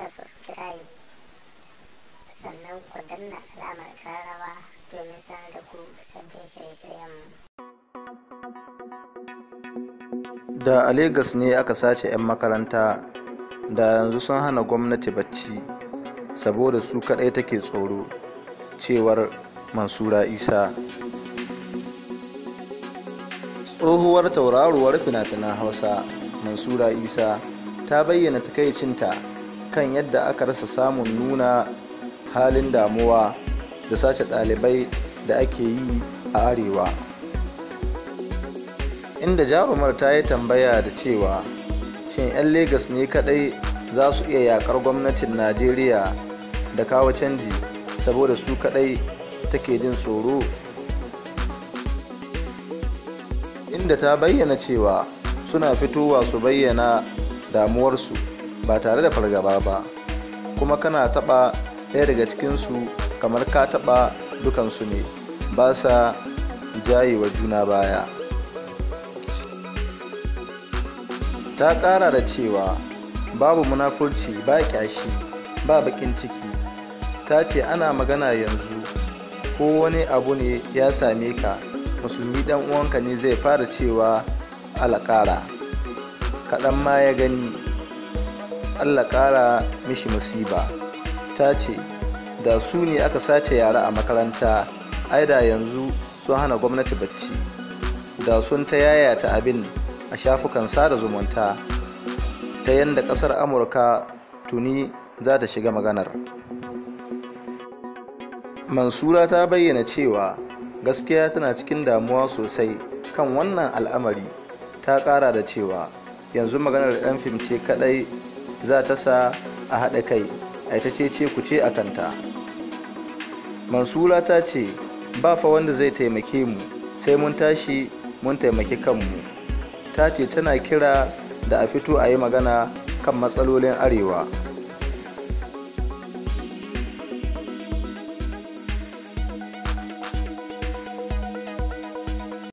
subscribe sannan ku danna alamar kararrawa domin sanar da ku sabbin shirye-shiryenmu. Da a Legas ne aka sace 'yan makaranta, da yanzu sun hana gwamnati bacci saboda su kadai take tsoro, cewar Mansura Isa. Tsohuwar tauraruwar fina-finan Hausa Mansura Isa ta bayyana takaicinta kan yadda aka rasa samun nuna halin damuwa da sace ɗalibai da ake yi a arewa, inda jarumar ta yi tambaya da cewa shin 'yan Legas ne kadai za su iya yakar gwamnatin Najeriya da kawo canji saboda su kadai take jin tsoro, inda ta bayyana cewa suna fitowa su bayyana damuwarsu ba tare da fargaba ba, kuma kana taba ɗaya daga cikinsu kamar ka taba dukansu ne, ba sa jayewa juna baya. Ta ƙara da cewa babu munafurci, ba ƙyashi, ba baƙin ciki. Ta ce ana magana yanzu ko wani abu ne ya same ka, musulmi dan uwanka ne zai fara cewa Allah ƙara, kaɗan ma ya gani Allah ƙara mishi musiba. Ta ce da su ne aka sace yara a makaranta, ai da yanzu sun hana gwamnati bacci, da sun ta yayata abin a shafukan sada zumunta ta yadda ƙasar Amurka tuni za ta shiga maganar. Mansura ta bayyana cewa gaskiya tana cikin damuwa sosai kan wannan al'amari. Ta ƙara da cewa yanzu maganar ɗan fim ce kaɗai za ta sa a haɗa kai a ita ce ku ce a kanta. Mansura ta ce ba fa wanda zai taimake mu sai mun tashi mun taimaki kanmu. Ta ce tana kira da a fito a yi magana kan matsalolin arewa.